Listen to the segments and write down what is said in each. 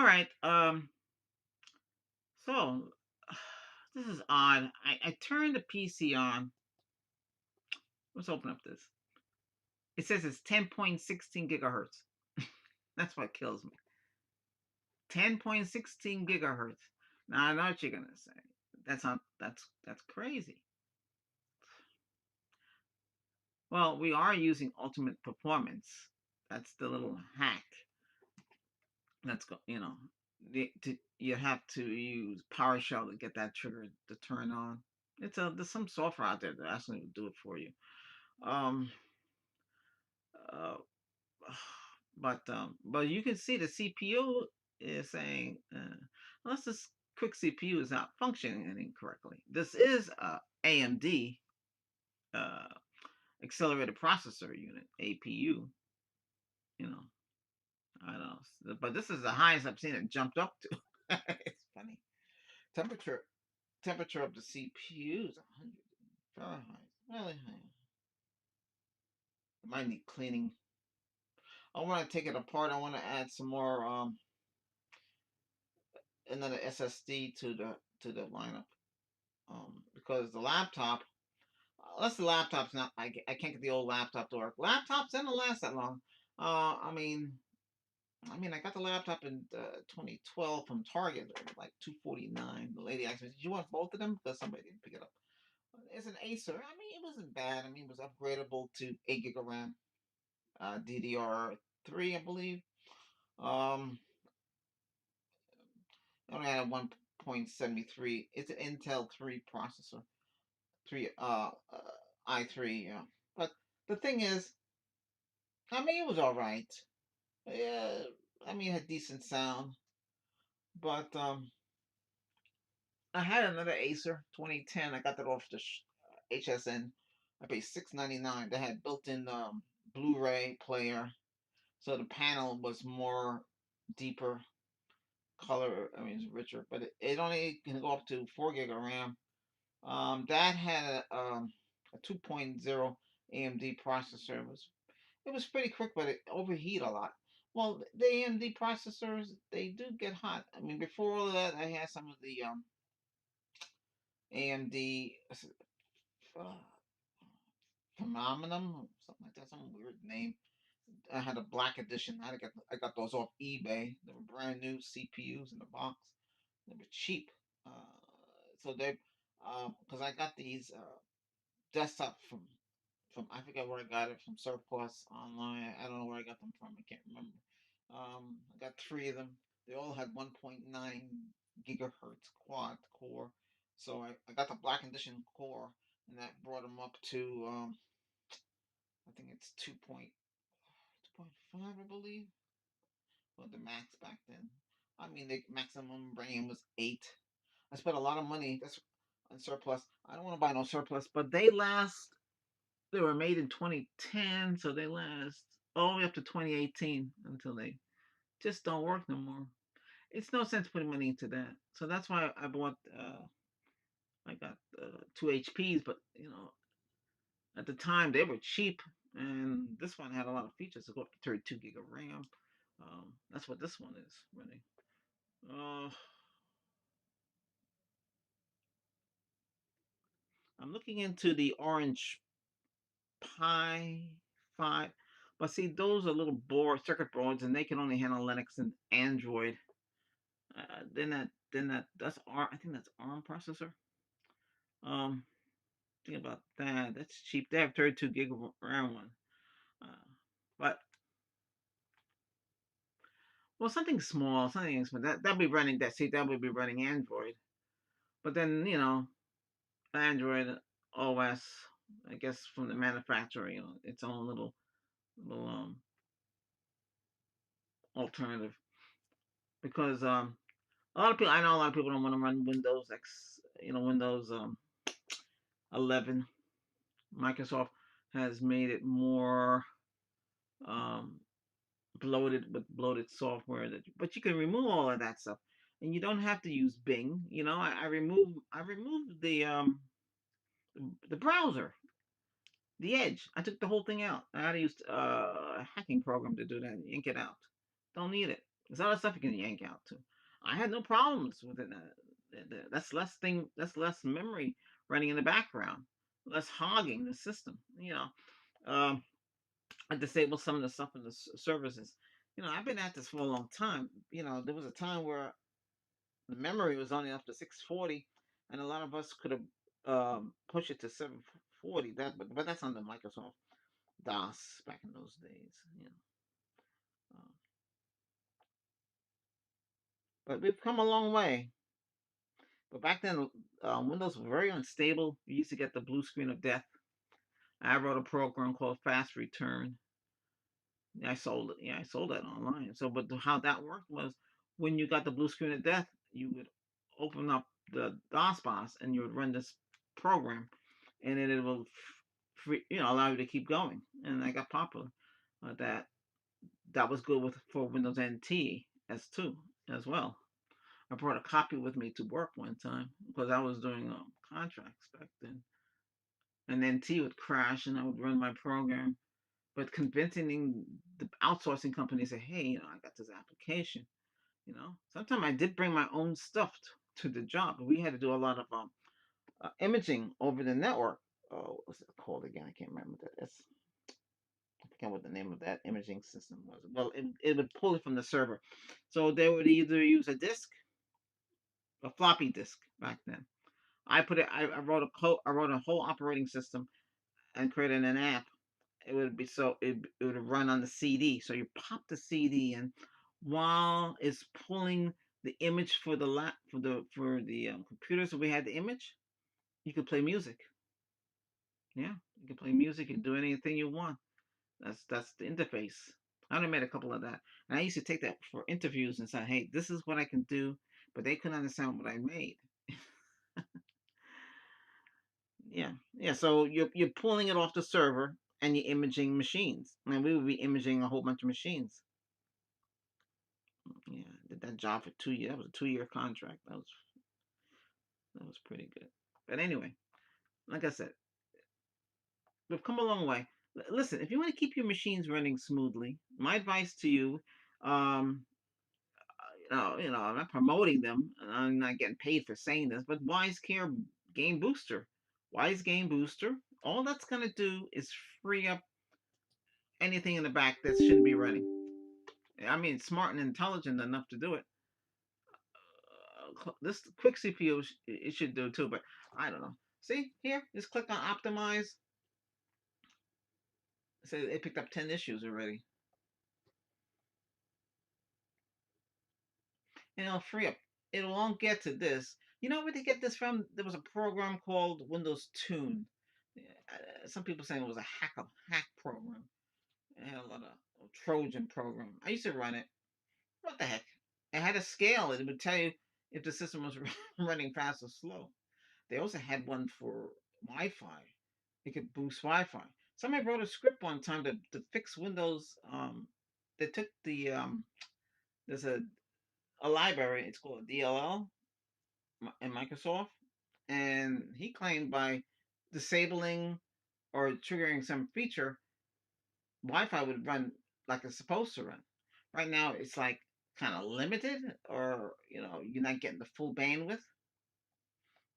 right. So this is odd. I turned the PC on. Let's open up this. It says it's 10.16 gigahertz. That's what kills me. 10.16 gigahertz. Now I know what you're gonna say. That's not that's crazy. Well, we are using ultimate performance. That's the little hack. That's go. You have to use PowerShell to get that trigger to turn on. There's some software out there that actually will do it for you. Um, uh, but you can see the CPU is saying unless this quick CPU is not functioning incorrectly. This is a AMD uh, accelerated processor unit (APU). You know, I don't know, but this is the highest I've seen it jumped up to. It's funny. Temperature temperature of the CPU is 100 Fahrenheit. Really high. It might need cleaning. I want to take it apart. I want to add some more another SSD to the lineup. Because the laptop, unless the laptop's not, I can't get the old laptop to work. Laptops don't last that long. I mean, I got the laptop in 2012 from Target, like 249. The lady asked me, "Did you want both of them?" Because somebody didn't pick it up. It's an Acer. I mean, it wasn't bad. I mean, it was upgradable to 8 gig of RAM, DDR3, I believe. Um, it only had a 1.73. It's an Intel 3 processor, three i3. Yeah, but the thing is, I mean, it was all right. Yeah, I mean, it had decent sound, but I had another Acer 2010. I got that off the HSN. I paid $6.99. They had built-in Blu-ray player, so the panel was more deeper color. I mean, it's richer, but it only can go up to 4 gig of RAM. That had a 2.0 AMD processor. It was pretty quick, but it overheat a lot. Well, the AMD processors, they do get hot. I mean, before all of that, I had some of the AMD uh, Phenomenum, something like that, some weird name. I had a black edition. I got those off eBay. They were brand new CPUs in the box. They were cheap. Uh, so they, because I got these desktop from I forget where I got it from Surplus online. I don't know where I got them from. I can't remember. I got three of them. They all had 1.9 gigahertz quad core. So I got the black edition core, and that brought them up to I think it's 2.5, I believe. Well, the max back then. I mean, the maximum RAM was 8. I spent a lot of money. That's on Surplus. I don't want to buy no Surplus, but they last. They were made in 2010, so they last all the way up to 2018 until they just don't work no more. It's no sense putting money into that. So that's why I bought. I got two HPs, but at the time they were cheap, and this one had a lot of features. It go up to 32 gig of RAM. That's what this one is running. Uh, I'm looking into the Orange Pi 5, but see, those are little circuit boards, and they can only handle Linux and Android. That's ARM. I think that's ARM processor. Um, think about that. That's cheap. They have 32 gig of RAM one. Uh, but well, something small, something small. That'll be running that. See, that would be running Android. But then Android OS, I guess from the manufacturer, its own little alternative. Because I know a lot of people don't want to run Windows X, Windows 11. Microsoft has made it more um, bloated with bloated software but you can remove all of that stuff, and you don't have to use Bing. I removed the browser, the Edge. I took the whole thing out. I had to use a hacking program to do that and ink it out. Don't need it. There's other stuff you can yank out too. I had no problems with it. That's less thing. That's less memory running in the background, less hogging the system. Um, I disabled some of the stuff in the services. I've been at this for a long time. There was a time where the memory was only up to 640, and a lot of us could have pushed it to 740. But that's on the Microsoft DOS back in those days. Uh, but we've come a long way. But back then, Windows was very unstable. You used to get the blue screen of death. I wrote a program called Fast Return. I sold it. Yeah, I sold that online. So, but how that worked was when you got the blue screen of death, you would open up the DOS box and you would run this program, and then it will allow you to keep going. And I got popular. That was good for Windows NT S2 as well. I brought a copy with me to work one time because I was doing contracts back then. And NT would crash, and I would run my program. But convincing the outsourcing company, say, hey, I got this application. Sometimes I did bring my own stuff to the job. We had to do a lot of imaging over the network. Oh, what's it called again? I can't remember that. I forget what the name of that imaging system was. Well, it would pull it from the server. So they would either use a disk, a floppy disk back then. I put it. I wrote a code. I wrote a whole operating system and created an app. It would run on the CD. So you pop the CD and while it's pulling the image for the computers that we had the image, you could play music. Yeah, you can play music and do anything you want. That's the interface. I only made a couple of that, and I used to take that for interviews and say, "Hey, this is what I can do," but they couldn't understand what I made. Yeah, yeah. So you're pulling it off the server and you're imaging machines, and we would be imaging a whole bunch of machines. Yeah, I did that job for 2 years. That was a 2-year contract. That was pretty good. But anyway, like I said, we've come a long way. Listen, if you want to keep your machines running smoothly, my advice to you, um, I'm not promoting them, and I'm not getting paid for saying this, but WiseCare Game Booster, Wise Game Booster, all that's gonna do is free up anything in the back that shouldn't be running. I mean, smart and intelligent enough to do it. This quick CPU it should do too, but I don't know. See here, just click on optimize. It says it picked up 10 issues already. And it'll free up. It won't get to this. You know where they get this from? There was a program called Windows Tune. Some people saying it was a hack program. It had a lot of Trojan program. I used to run it. What the heck? It had a scale. It would tell you if the system was running fast or slow. They also had one for Wi-Fi. It could boost Wi-Fi. Somebody wrote a script one time to fix Windows. They took there's a library. It's called DLL in Microsoft, and he claimed by disabling or triggering some feature, Wi-Fi would run like it's supposed to run. Right now, it's like kind of limited, or you're not getting the full bandwidth.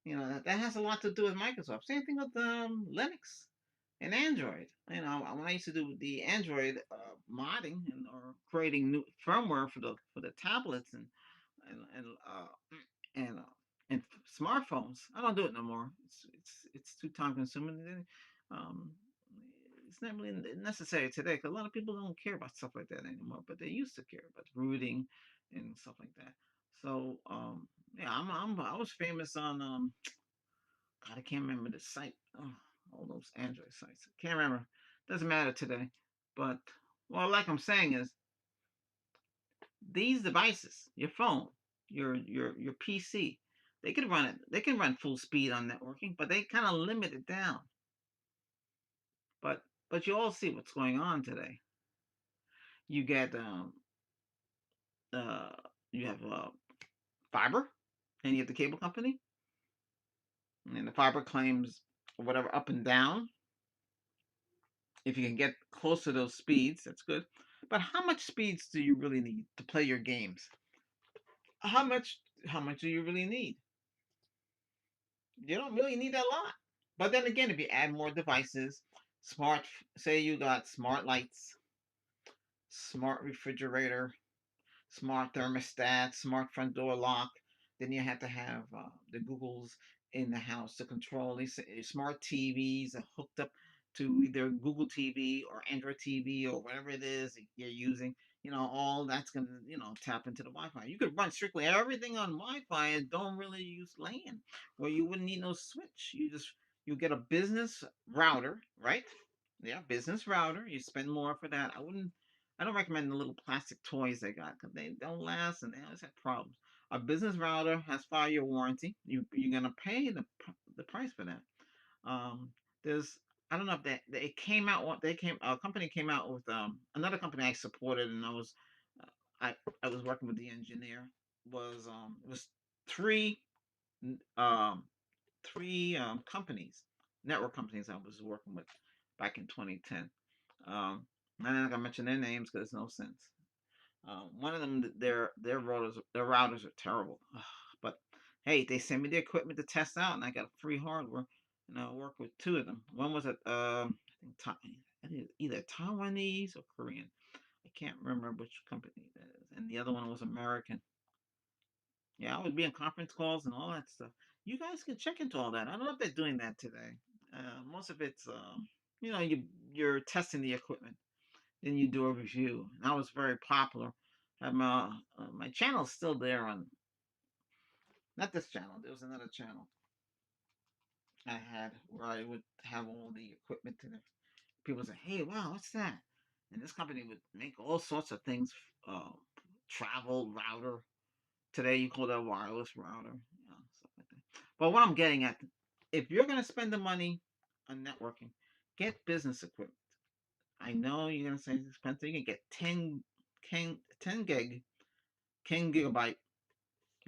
That has a lot to do with Microsoft. Same thing with Linux and Android. When I used to do the Android modding or creating new firmware for the tablets and uh, and smartphones, I don't do it no more. It's too time consuming. Um, it's not really necessary today because a lot of people don't care about stuff like that anymore, but they used to care about rooting and stuff like that. So yeah, I was famous on God, I can't remember the site. Oh, all those Android sites. Can't remember. Doesn't matter today. But well, like I'm saying is these devices, your phone, your PC, they can run it. They can run full speed on networking, but they kind of limit it down. But you all see what's going on today. You get uh you have fiber, and you have the cable company, and the fiber claims whatever up and down. If you can get close to those speeds, that's good. But how much speeds do you really need to play your games? How much how much do you really need? You don't really need a lot. But then again, if you add more devices, smart, say you got smart lights, smart refrigerator, smart thermostat, smart front door lock. Then you have to have the Googles in the house to control these smart TVs are hooked up to either Google TV or Android TV or whatever it is that you're using. All that's going to, tap into the Wi-Fi. You could run strictly everything on Wi-Fi and don't really use LAN, where you wouldn't need no switch. You get a business router, right? Yeah, business router. You spend more for that. I don't recommend the little plastic toys they got because they don't last and they always have problems. A business router has 5-year warranty. You're gonna pay the price for that. Um, there's I don't know if they came out what they came a company came out with another company I supported and uh, I was working with the engineer it was three um three companies network companies I was working with back in 2010. Um, I'm not gonna mention their names because there's no sense. One of them, their routers are terrible. But hey, they sent me the equipment to test out, and I got free hardware, and I worked with two of them. One was I think either Taiwanese or Korean. I can't remember which company that is, and the other one was American. Yeah, I would be on conference calls and all that stuff. You guys can check into all that. I don't know if they're doing that today. Most of it's, you're testing the equipment, then you do a review. And that was very popular. My channel's still there on not this channel. There was another channel I had where I would have all the equipment in it. People say, "Hey, wow, what's that?" And this company would make all sorts of things. Uh, Travel router. Today you call that a wireless router. Stuff like that. But what I'm getting at, if you're gonna spend the money on networking, get business equipment. I know you're gonna say it's expensive. You can get 10 gig 10 gigabyte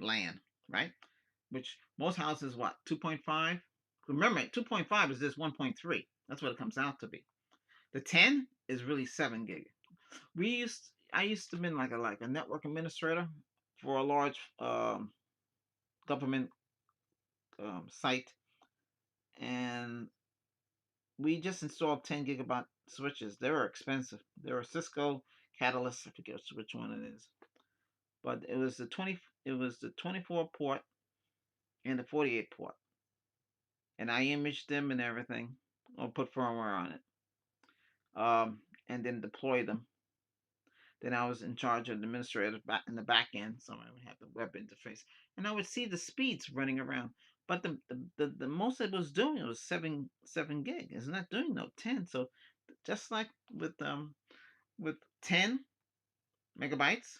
LAN, right? Which most houses, what, 2.5? Remember, 2.5 is this 1.3. That's what it comes out to be. The 10 is really 7 gig. I used to be like a network administrator for a large government site, and we just installed 10 gigabyte switches. They were expensive. They were Cisco Catalyst. I forget which one it is, but it was the 24 port and the 48 port, and I imaged them and everything, or put firmware on it, and then deploy them. Then I was in charge of the administrator back in the back end, so I would have the web interface, and I would see the speeds running around. But the most it was doing was seven gig. It's not doing no 10. So just like with 10 megabytes,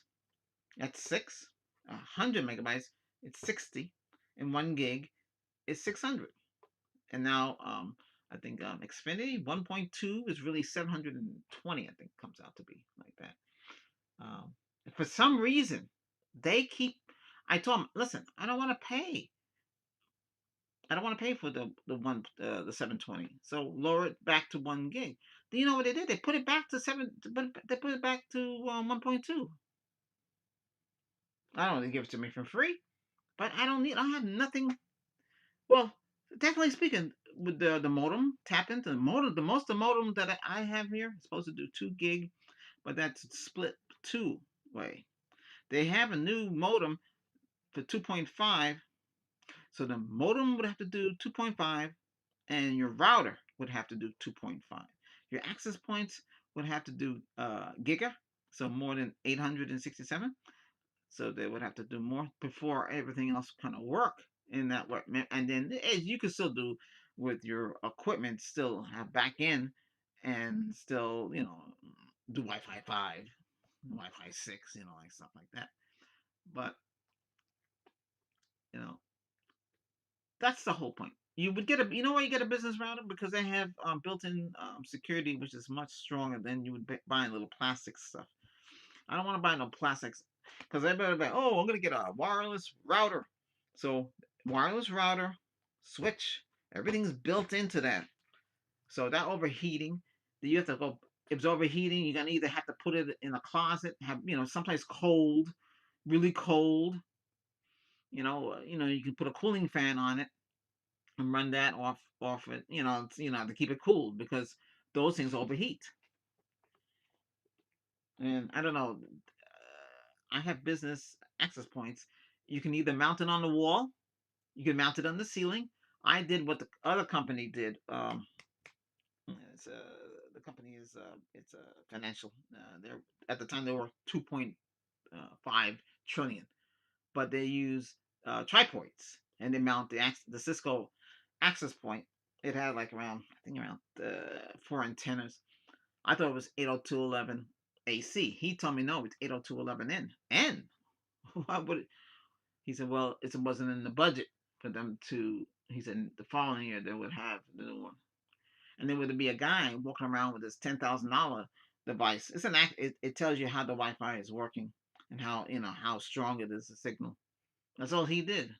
that's 100 megabytes, it's 60, and 1 gig is 600. And now I think Xfinity 1.2 is really 720. I think comes out to be like that. Um, for some reason, they keep. I told them, listen, I don't want to pay. I don't want to pay for the 720. So lower it back to 1 gig. Do you know what they did? They put it back to They put it back to 1.2. I don't know. They give it to me for free, but I don't need. I have nothing. Well, technically speaking, with the modem tap into the modem, the modem that I have here is supposed to do 2 gig, but that's split two way. They have a new modem for 2.5. So the modem would have to do 2.5 and your router would have to do 2.5. Your access points would have to do giga, so more than 867. So they would have to do more before everything else kind of work in that way. And then as you can still do with your equipment, still have back end and still, do Wi-Fi 5, Wi-Fi 6, like stuff like that. But, you know, that's the whole point. You would get you know why you get a business router? Because they have built-in security, which is much stronger than you would buy little plastic stuff. I don't want to buy no plastics because I better be, oh, I'm going to get a wireless router. So, wireless router, switch, everything's built into that. So, that overheating, you have to go If it's overheating, you're gonna either have to put it in a closet, have someplace cold, really cold. You can put a cooling fan on it and run that off it. To keep it cool because those things overheat. And I don't know. I have business access points. You can either mount it on the wall, you can mount it on the ceiling. I did what the other company did. It's, the company is it's financial. They're at the time they were 2.5 trillion, but they use tripods and they mount the Cisco access point. It had like around I think around 4 antennas. I thought it was 802.11 AC. He told me no, it's 802.11N. N. Why would it? He said, well, it wasn't in the budget for them to. He said the following year they would have the new one, and there would be a guy walking around with this $10,000 device. It tells you how the Wi-Fi is working and how strong it is the signal. That's all he did.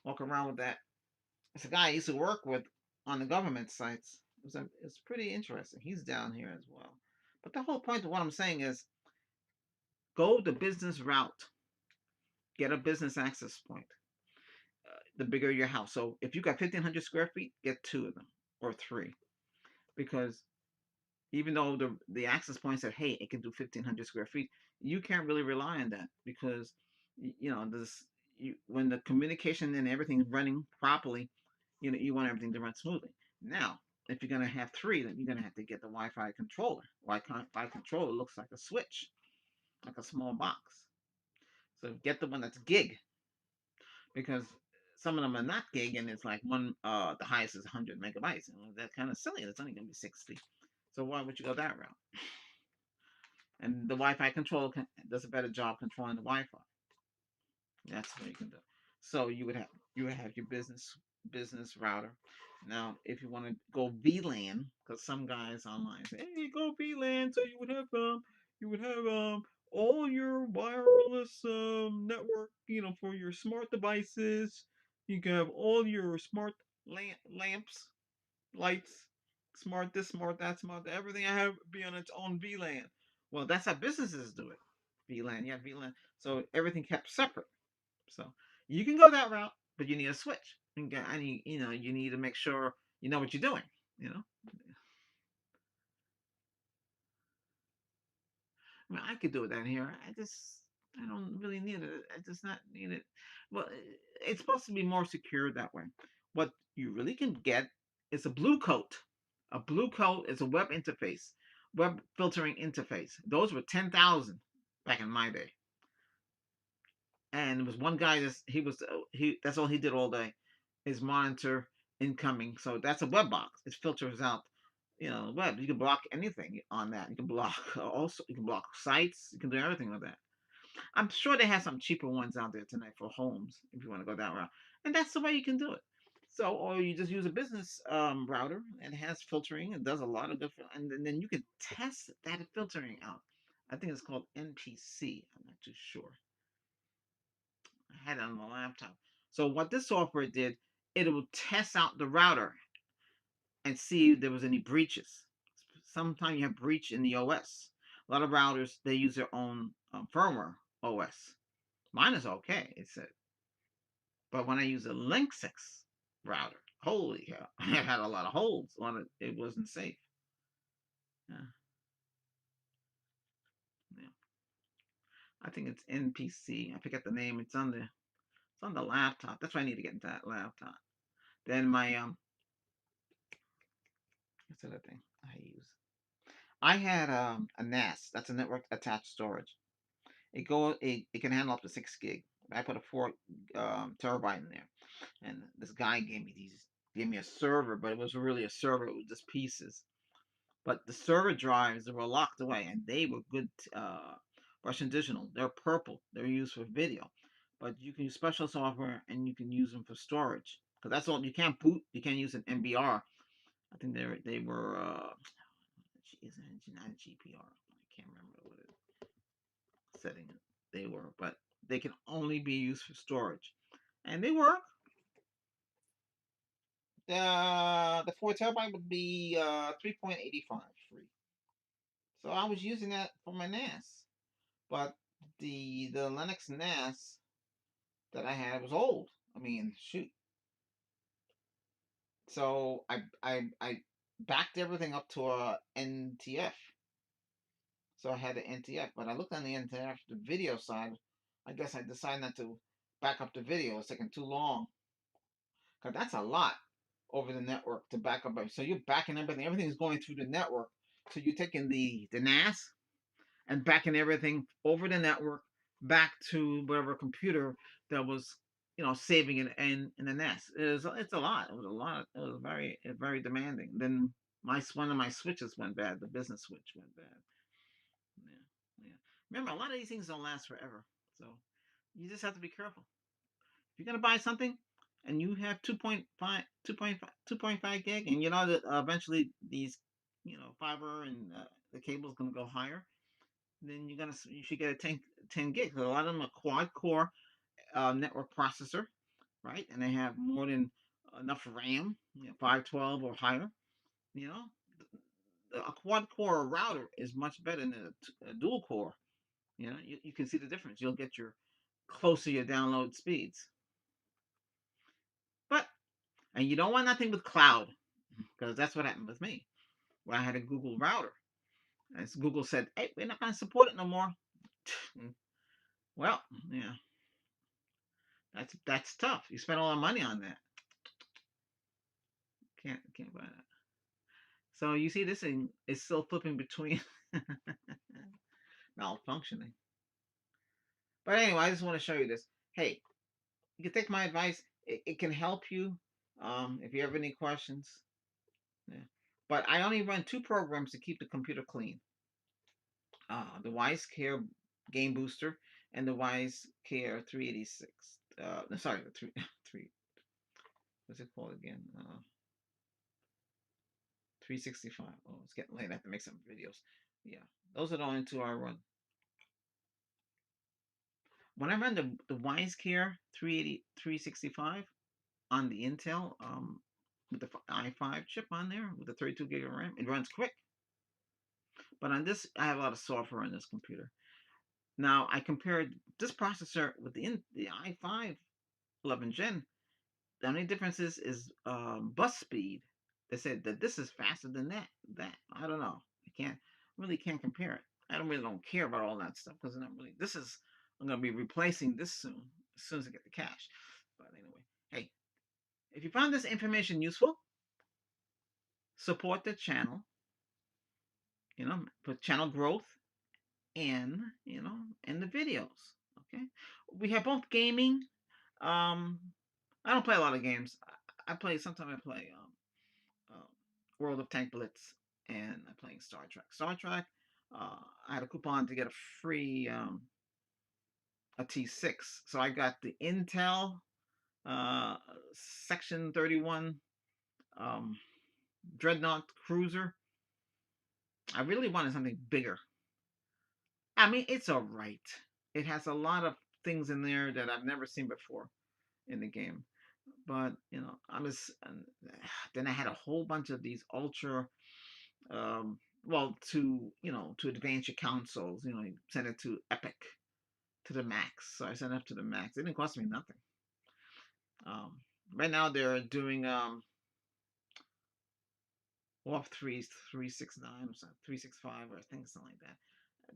Walk around with that. It's a guy I used to work with on the government sites. It's pretty interesting. He's down here as well. But the whole point of what I'm saying is go the business route. Get a business access point. The bigger your house. So if you got 1,500 square feet, get two of them or three. Because even though the access point said, hey, it can do 1,500 square feet, you can't really rely on that because this when the communication and everything's running properly, you want everything to run smoothly. Now, if you're gonna have three, then you're gonna have to get the Wi-Fi controller. Wi-Fi controller looks like a switch, like a small box. So get the one that's gig because some of them are not gig and it's like the highest is 100 megabytes. And that's kind of silly. It's only gonna be 60. So why would you go that route? And the Wi-Fi controller does a better job controlling the Wi-Fi. That's what you can do. So you would have your business router. Now, if you want to go VLAN, because some guys online say, "Hey, go VLAN," so you would have all your wireless network, for your smart devices. You can have all your smart lamps, lights, smart this, smart that, smart that. Everything I have be on its own VLAN. Well, that's how businesses do it. VLAN, yeah, VLAN. So everything kept separate. So you can go that route, but you need a switch. You need to make sure you know what you're doing. You know, I mean, I could do it down here. I don't really need it. I just not need it. Well, it's supposed to be more secure that way. What you really can get is a blue coat. A blue coat is a web interface, web filtering interface. Those were 10,000 back in my day. And there was one guy that's all he did all day is monitor incoming. So that's a web box. It filters out the web. You can block anything on that. You can block also you can block sites. You can do everything with that. I'm sure they have some cheaper ones out there tonight for homes if you want to go that route. And that's the way you can do it. So, or you just use a business router and it has filtering and does a lot of different, and then you can test that filtering out. I think it's called NPC. I'm not too sure. I had it on the laptop. So what this software did, it would test out the router and see if there was any breaches. Sometimes you have breach in the OS. A lot of routers they use their own firmware OS. Mine is okay, it said. But when I use a Linksys router, holy hell, it had a lot of holes on it. It wasn't safe. Yeah, yeah. I think it's NPC. I forget the name. It's on the laptop. That's why I need to get into that laptop. Then my what's the other thing I use? I had a NAS. That's a network attached storage. It can handle up to 6 gig. I put a 4 terabyte in there, and this guy gave me a server, but it was really a server. It was just pieces. But the server drives were locked away, and they were good Russian digital. They're purple. They're used for video, but you can use special software and you can use them for storage. Because that's all you can't boot. You can't use an MBR. I think they were is it not GPR? I can't remember what setting they were, but they can only be used for storage, and they work. The 4 terabyte would be 3.85 free. So I was using that for my NAS, but the Linux NAS that I had was old. I mean, shoot. So I backed everything up to a NTF. So I had an NTF, but I looked on the NTF, the video side. I guess I decided not to back up the video. It's taking too long because that's a lot over the network to back up. So you're backing everything. Everything's going through the network. So you're taking the NAS and backing everything over the network back to whatever computer that was, saving it in the NAS. It's a lot. It was a lot. It was very demanding. Then one of my switches went bad. The business switch went bad. Yeah, yeah. Remember, a lot of these things don't last forever. So you just have to be careful. If you're gonna buy something and you have 2.5 gig, and you know that eventually these, fiber and the cable is gonna go higher, then you should get a 10 gig. So a lot of them are quad core network processor, right? And they have more than enough RAM, 512 or higher. You know, a quad core router is much better than a dual core. You can see the difference. You'll get your closer your download speeds. But and you don't want nothing with cloud, because that's what happened with me. Where I had a Google router. As Google said, hey, we're not going to support it no more. Well, yeah, that's tough. You spent all the money on that. Can't buy that. So you see, this thing is still flipping between malfunctioning. But anyway, I just want to show you this. Hey, you can take my advice. It can help you if you have any questions. Yeah. But I only run two programs to keep the computer clean. The WiseCare Game Booster and the WiseCare 386. No, sorry, the three. What's it called again? 365. Oh, it's getting late. I have to make some videos. Yeah, those are the only two I run. When I run the WiseCare 365 on the Intel, with the i5 chip on there with the 32 gig of RAM, it runs quick. But on this, I have a lot of software on this computer. Now I compared this processor with the i5 11 Gen. The only difference is bus speed. They said that this is faster than that. I don't know. Really can't compare it. I don't care about all that stuff because this is, I'm gonna be replacing this soon, as soon as I get the cash. But anyway, hey, if you found this information useful, support the channel, for channel growth, and and the videos. Okay, we have both gaming. um I don't play a lot of games. I play, sometimes I play World of Tank Blitz, and I'm playing Star Trek. I had a coupon to get a free a T6, so I got the Intel uh, Section 31 um, Dreadnought Cruiser. I really wanted something bigger. I mean, it's all right. It has a lot of things in there that I've never seen before in the game. But I'm just then I had a whole bunch of these ultra, well, to advance your consoles, you send it to Epic, to the max. So I sent it up to the max. It didn't cost me nothing. Um, right now they're doing off 369 or something, 365, or I think something like that.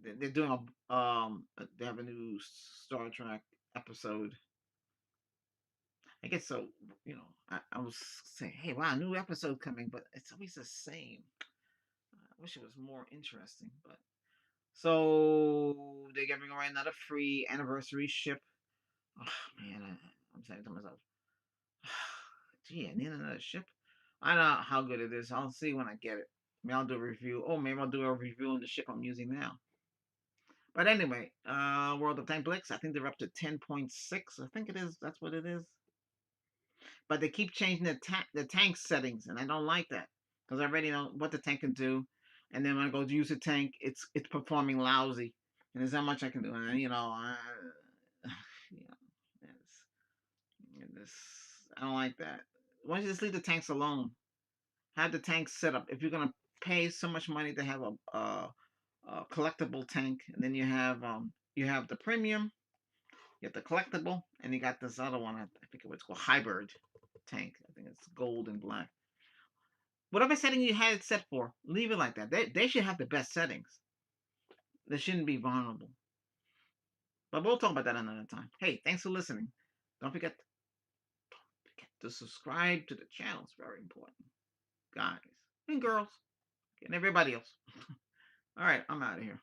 They're doing they have a new Star Trek episode. I guess so. I was saying, hey, wow, new episode coming, but it's always the same. I wish it was more interesting, but so they're giving away another free anniversary ship. Oh man, I'm saying to myself, gee, I need another ship. I don't know how good it is. I'll see when I get it. Maybe I'll do a review. Oh, maybe I'll do a review on the ship I'm using now. But anyway, World of Tank Blitz, I think they're up to 10.6. I think it is. That's what it is. But they keep changing the tank settings, and I don't like that because I already know what the tank can do. And then when I go to use the tank, it's performing lousy, and there's not much I can do. And this, I don't like that. Why don't you just leave the tanks alone? Have the tanks set up. If you're gonna pay so much money to have collectible tank, and then you have the premium, you have the collectible, and you got this other one. I think it's called hybrid tank. I think it's gold and black. Whatever setting you had it set for, leave it like that. They should have the best settings. They shouldn't be vulnerable. But we'll talk about that another time. Hey, thanks for listening. Don't forget to subscribe to the channel. It's very important, guys and girls, and everybody else. All right, I'm out of here.